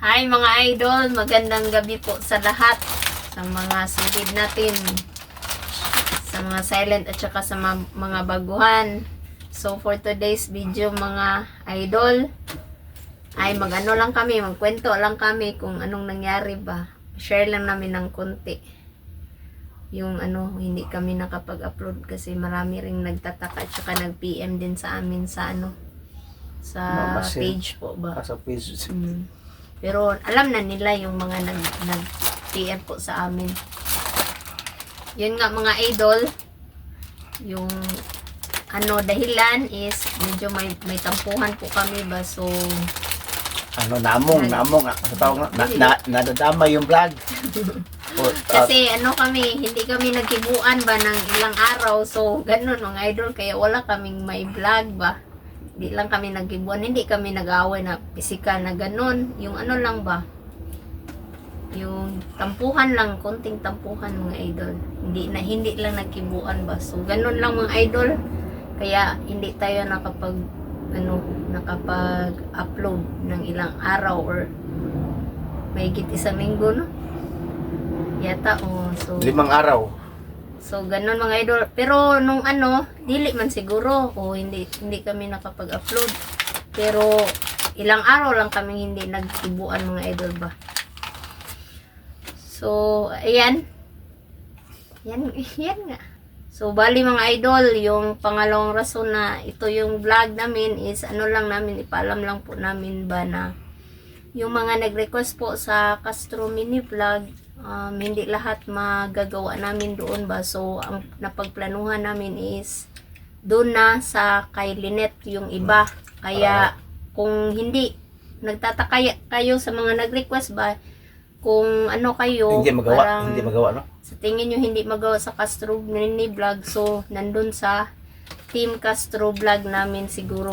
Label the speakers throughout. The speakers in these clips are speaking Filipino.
Speaker 1: Hi mga idol, magandang gabi po sa lahat, sa mga solid natin, sa mga silent at saka sa mga baguhan. So for today's video mga idol, ay magano lang kami, magkwento lang kami kung anong nangyari ba. Share lang namin ng konti. Yung hindi kami nakapag-upload kasi marami ring nagtataka at saka nag-PM din sa amin sa sa page po ba.
Speaker 2: Sa page.
Speaker 1: Pero alam na nila yung mga nag-PM po sa amin. Yun nga mga idol, yung dahilan is medyo may tampuhan po kami ba, so
Speaker 2: namong sa tao nga nadadama yung vlog.
Speaker 1: kasi kami, hindi kami nagkibuan ba ng ilang araw, so ganun mga idol, kaya wala kaming may vlog ba. Hindi lang kami nagkibuan, hindi kami nag-away na physical na ganun, yung lang ba, yung tampuhan lang, konting tampuhan mga idol, hindi lang nagkibuan ba, so ganun lang mga idol, kaya hindi tayo nakapag-upload ng ilang araw or mahigit isang linggo, no? Yata, so
Speaker 2: 5 araw.
Speaker 1: so ganun mga idol, pero nung dili man siguro, hindi kami nakapag-upload, pero ilang araw lang kami hindi nagkibuan mga idol ba. So ayan nga. So bali mga idol, yung pangalawang rason na ito yung vlog namin is lang namin, ipaalam lang po namin ba na yung mga nag-request po sa Castro mini vlog, hindi lahat magagawa namin doon ba. So ang napagplanuhan namin is doon na sa kay Lynette yung iba. Kaya kung hindi nagtataka kayo sa mga nag-request ba, kung kayo
Speaker 2: Hindi magawa no?
Speaker 1: sa tingin nyo hindi magawa sa Castro mini vlog, so nandun sa Team Castro vlog namin siguro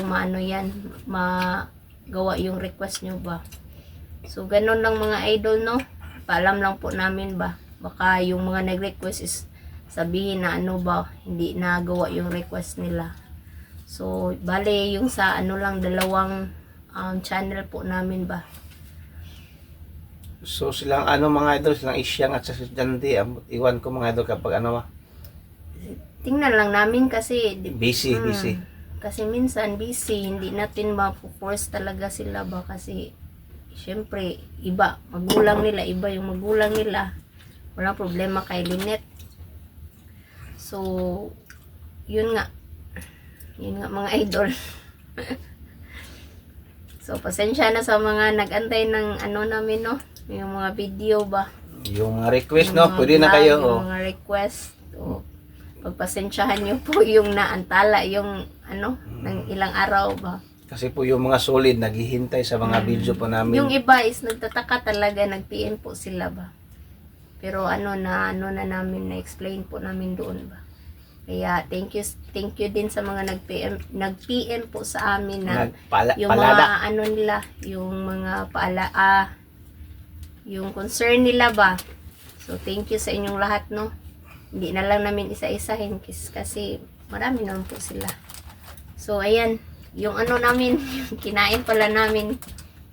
Speaker 1: magawa yung request nyo ba. So ganun lang mga idol, no? Paalam lang po namin ba, baka yung mga nag-request is sabihin na hindi nagawa yung request nila. So bale yung sa lang dalawang channel po namin ba.
Speaker 2: So silang mga idol, silang Isyang at sa Jandy, iwan ko mga idol kapag
Speaker 1: Tingnan lang namin kasi
Speaker 2: busy.
Speaker 1: Kasi minsan busy, hindi natin ma-force talaga sila ba, kasi syempre iba magulang nila, iba yung magulang nila, walang problema kay Lynette. So yun nga mga idol. So pasensya na sa mga nag-antay ng namin, no, yung mga video ba,
Speaker 2: yung request, no, pwede na kayo
Speaker 1: yung mga request. So pagpasensyahan nyo po yung naantala yung ng ilang araw ba,
Speaker 2: kasi po yung mga solid naghihintay sa mga video po namin.
Speaker 1: yung iba is nagtataka talaga, nag-PM po sila ba, pero na namin na-explain po namin doon ba. Kaya thank you din sa mga nag-PM po sa amin na yung mga nila, yung mga yung concern nila ba. So thank you sa inyong lahat, no. Hindi na lang namin isa-isahin kasi marami naman po sila. So ayan, yung namin, yung kinain pala namin,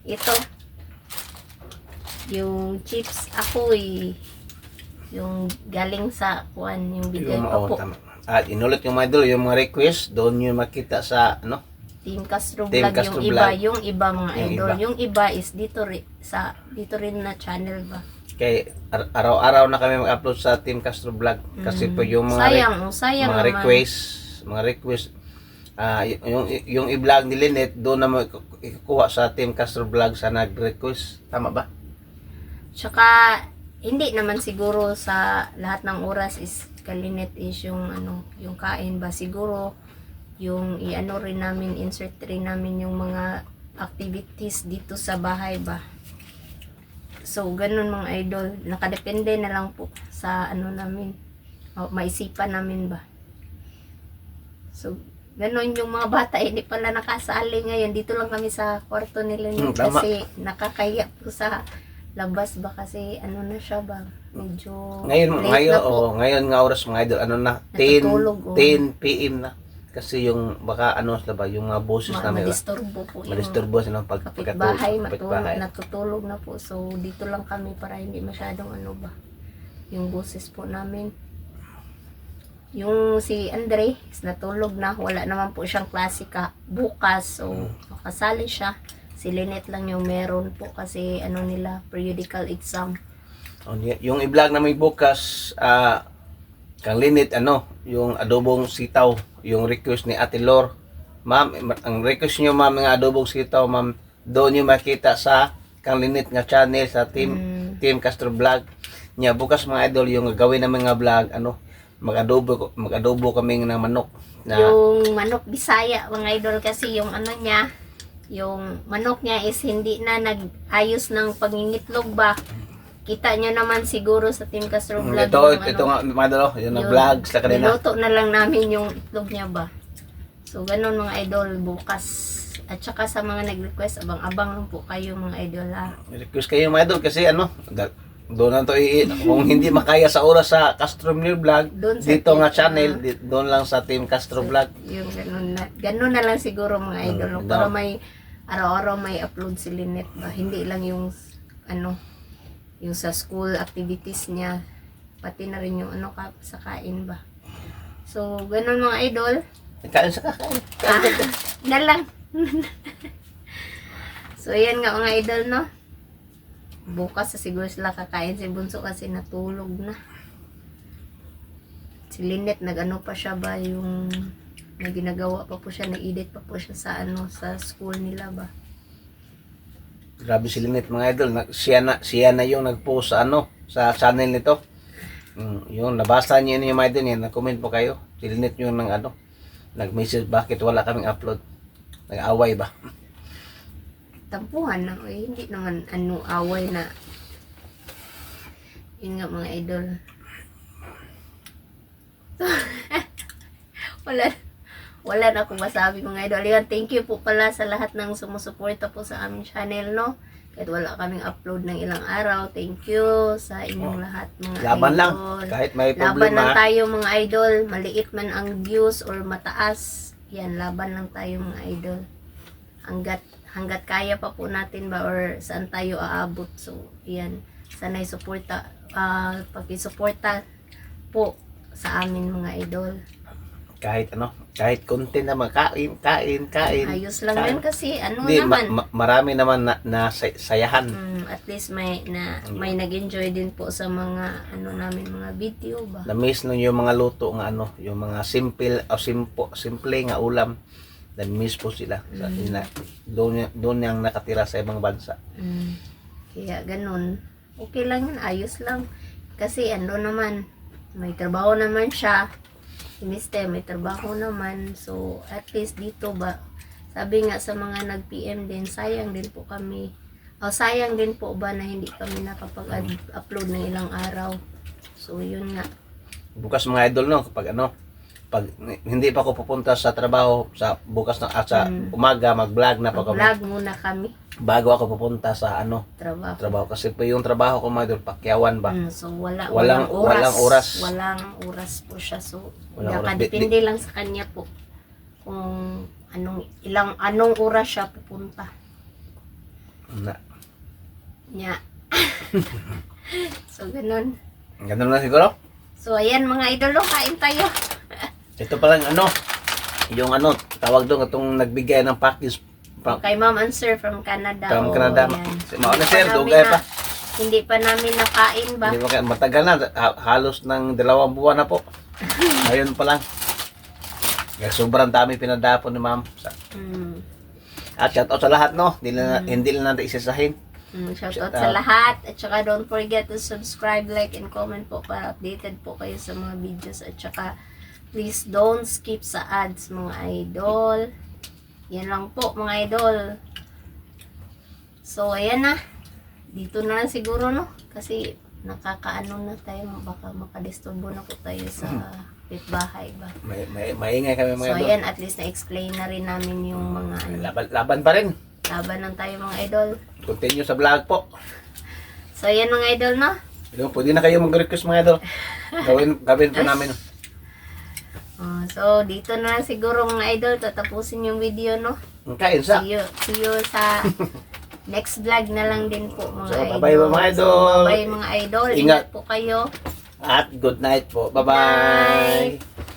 Speaker 1: ito yung chips ako'y yung galing sa yung bigay pa po.
Speaker 2: At inulit yung mga idol, yung mga request, doon nyo makita sa
Speaker 1: Team Castro
Speaker 2: Team
Speaker 1: vlog,
Speaker 2: Castro
Speaker 1: yung iba mga idol. Yung iba is dito rin na channel ba.
Speaker 2: Kay araw-araw na kami mag-upload sa Team Castro vlog kasi po yung mga
Speaker 1: sayang
Speaker 2: mga request yung i-vlog ni Lynette doon na ikukuha sa Team Castro vlog sa nag-request. Tama ba?
Speaker 1: Tsaka hindi naman siguro sa lahat ng oras is Lynette is yung kain ba, siguro yung rin namin, insert rin namin yung mga activities dito sa bahay ba. So ganun mga idol, nakadepende na lang po sa namin, maisipan namin ba. So ganun yung mga bata, hindi pala nakasali ngayon, dito lang kami sa kwarto nila kasi nakakaya po sa labas ba, kasi na siya ba, medyo
Speaker 2: ngayon nga oras mga idol, 10 PM na. Kasi yung baka ano sila ba, yung mga boses namin,
Speaker 1: Madisturbo po yung
Speaker 2: madisturbo sila
Speaker 1: kapitbahay,
Speaker 2: kapitbahay.
Speaker 1: natutulog na po. So, dito lang kami para hindi masyadong ano ba, yung boses po namin. Yung si Andre is natulog na. Wala naman po siyang klase bukas. So, makasali siya. Si Lynette lang yung meron po kasi ano nila, periodical exam.
Speaker 2: Yung i-vlog namin bukas, kang Linit, yung adobong sitaw, yung request ni Ate Lor. Ma'am, ang request nyo ma'am, ng adobong sitaw, ma'am, doon nyo makita sa kang Linit nga channel, sa Team Castro Vlog. Nya bukas mga idol, yung gawin namin nga vlog, mag-adobo kami ng manok.
Speaker 1: Yung manok Bisaya, mga idol, kasi yung ano niya, yung manok niya is hindi na nag-ayos ng pangingitlog ba. Kita nyo naman siguro sa Team Castro Vlog.
Speaker 2: Ito nga, mga idol, yung nag-vlog sa kanina.
Speaker 1: Niluto na lang namin yung itlog niya ba. So, ganun mga idol, bukas. At saka sa mga nag-request, abang-abang lang po kayo mga idol ha.
Speaker 2: Request kayo mga idol kasi doon na to kung hindi makaya sa oras sa Castro New Vlog, dito nga channel, doon lang sa Team Castro Vlog.
Speaker 1: Yung ganun na lang siguro mga idol. Para may araw-araw may upload si Lynette ba. Hindi lang yung yung sa school activities niya, pati na rin yung sa kain ba. So, ganun mga idol.
Speaker 2: Kain sa kakain.
Speaker 1: Na lang. So, yan nga mga idol, no? Bukas siguro sila kakain. Si Bunso kasi natulog na. Si Lynette, nag-ano pa siya ba, yung may ginagawa pa po siya, nag-edit pa po siya sa sa school nila ba.
Speaker 2: Grabe si Lynette mga idol. Siya na yung nag-post sa channel nito. Yung nabasa niyo yung mga idol niya, nag-comment po kayo. Si Lynette yung nag-message bakit wala kaming upload. Nag-away ba?
Speaker 1: Tampuhan na. Hindi naman away na. Yun nga mga idol. Wala na akong masabi mga idol. Yan, thank you po pala sa lahat ng sumusuporta po sa aming channel, no? Kahit wala kaming upload ng ilang araw. Thank you sa inyong lahat mga
Speaker 2: Laban
Speaker 1: idol.
Speaker 2: lang. Kahit may
Speaker 1: Laban
Speaker 2: problema.
Speaker 1: lang tayo mga idol. Maliit man ang views or mataas. Yan, laban lang tayo mga idol. Hanggat kaya pa po natin ba or saan tayo aabot. So, yan. Sana'y suporta, pakisuporta po sa amin mga idol.
Speaker 2: Kahit content naman, kain.
Speaker 1: Ayos lang
Speaker 2: kain.
Speaker 1: yan kasi
Speaker 2: Di,
Speaker 1: naman.
Speaker 2: marami naman na sayahan.
Speaker 1: At least may nag-enjoy din po sa mga namin mga video ba.
Speaker 2: Na-miss nun yung mga luto nga yung mga simple nga ulam. Na-miss po sila. Doon yung nakatira sa ibang bansa.
Speaker 1: Kaya ganun. Okay lang yun, ayos lang. Kasi naman, may trabaho naman siya. Si Mister, may trabaho naman. So, at least dito ba, sabi nga sa mga nag-PM din, sayang din po kami. Sayang din po ba na hindi kami nakapag-upload ng ilang araw. So, yun nga.
Speaker 2: Bukas mga idol pag hindi pa ako pupunta sa trabaho sa bukas sa umaga mag-vlog na pa kami.
Speaker 1: Mag-vlog muna kami.
Speaker 2: Bago ako pupunta sa
Speaker 1: Trabaho.
Speaker 2: kasi po yung trabaho ko mga idol pakyawan ba.
Speaker 1: So walang oras.
Speaker 2: Walang oras.
Speaker 1: Walang oras po siya. So
Speaker 2: Walang oras.
Speaker 1: nakadepende lang sa kanya po kung anong oras siya pupunta. Nya. So ganun.
Speaker 2: Ganun na siguro.
Speaker 1: So ayan mga idolo, kain tayo.
Speaker 2: Ito pa lang yung tawag doon itong nagbigay ng package
Speaker 1: Kay Ma'am and Sir from Canada.
Speaker 2: from Canada.
Speaker 1: Ayan.
Speaker 2: Mauna sir, dugay pa.
Speaker 1: Hindi pa namin nakain ba?
Speaker 2: Hindi pa matagal na, halos ng 2 buwan na po. Ngayon pa lang. Kaya sobrang dami pinadapon ni ma'am. At shout out sa lahat hindi lang natin isasahin.
Speaker 1: Shout out sa lahat. At saka don't forget to subscribe, like, and comment po para updated po kayo sa mga videos. At saka please don't skip sa ads mga idol. Yan lang po mga idol. So ayan na. Dito na lang siguro kasi nakakaano na tayo, baka makadisturbo na po tayo sa bahay ba.
Speaker 2: Maingay kami mga
Speaker 1: So
Speaker 2: idol.
Speaker 1: ayan, at least na-explain na rin namin yung mga
Speaker 2: Laban pa rin.
Speaker 1: laban lang tayo mga idol.
Speaker 2: Continue sa vlog po.
Speaker 1: So ayan mga idol
Speaker 2: Pwede na kayo mag-request mga idol. Gawin po namin.
Speaker 1: So, dito na lang siguro mga idol, tatapusin yung video, no?
Speaker 2: Kain sa.
Speaker 1: See you sa next vlog na lang din po, mga
Speaker 2: So,
Speaker 1: idol.
Speaker 2: bye-bye mga idol.
Speaker 1: So, bye-bye mga idol.
Speaker 2: Ingat.
Speaker 1: Ingat po kayo.
Speaker 2: At good night po.
Speaker 1: Bye.
Speaker 2: Bye-bye.